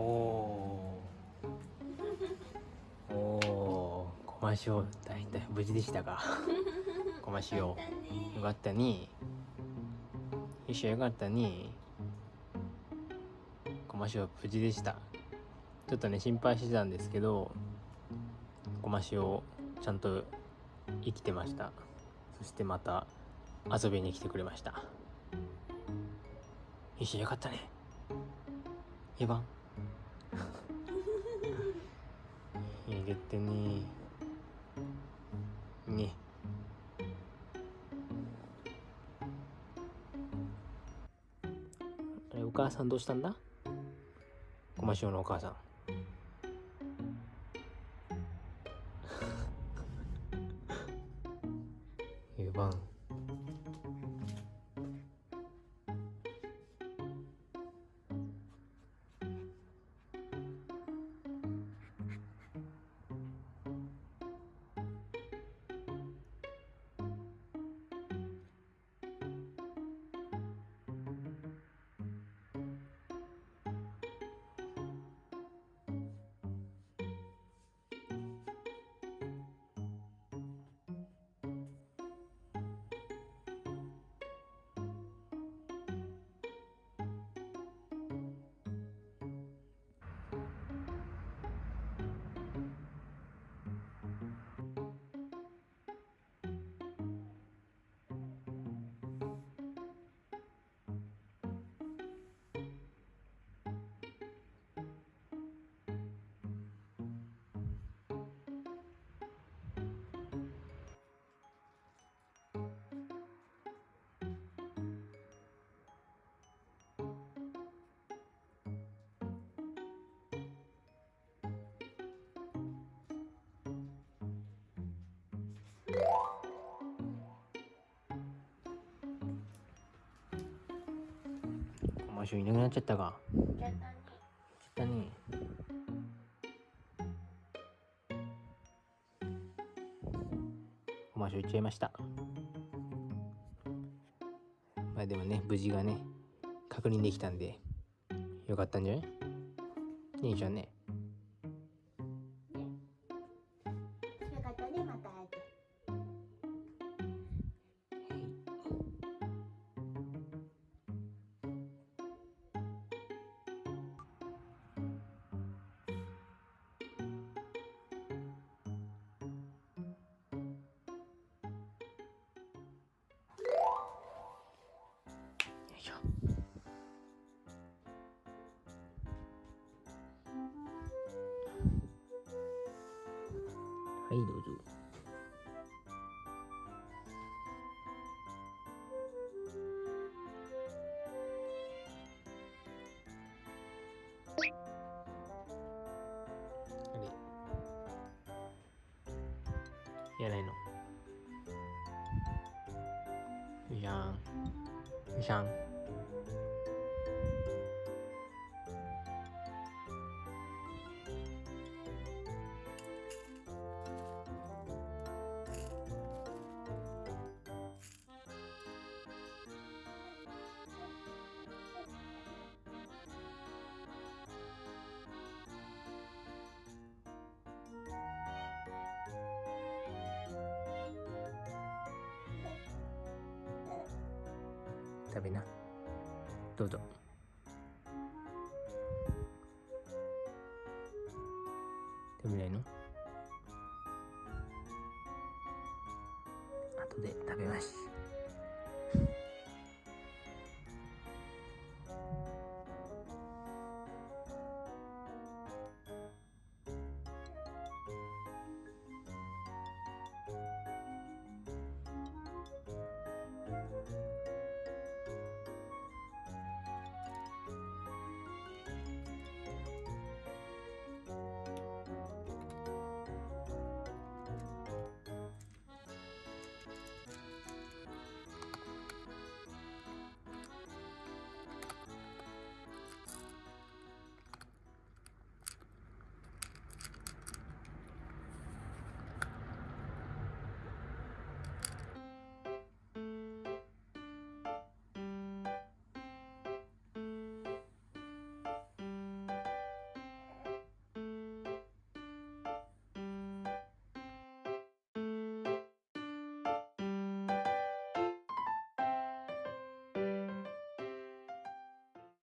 おお、コマシオ大体無事でしたか？コマシオよかったね。よしよかったね。コマシオ無事でした。ちょっとね心配してたんですけど、コマシオちゃんと生きてました。そしてまた遊びに来てくれました。よしよかったね。エヴァン入れてね。ね。あれお母さんどうしたんだ？コマシオのお母さん。エヴァン。コマシオいなくなっちゃったか。ちゃったね。ちゃったね。コマシオ行っちゃいました。まあでもね無事がね確認できたんでよかったんじゃない？いいじゃんね。よかったね、また会えて。よいしょ。はいどうぞ。あれやらないの。よいしゃんよいしゃん。食べな。どうぞ。食べないの？後で食べます。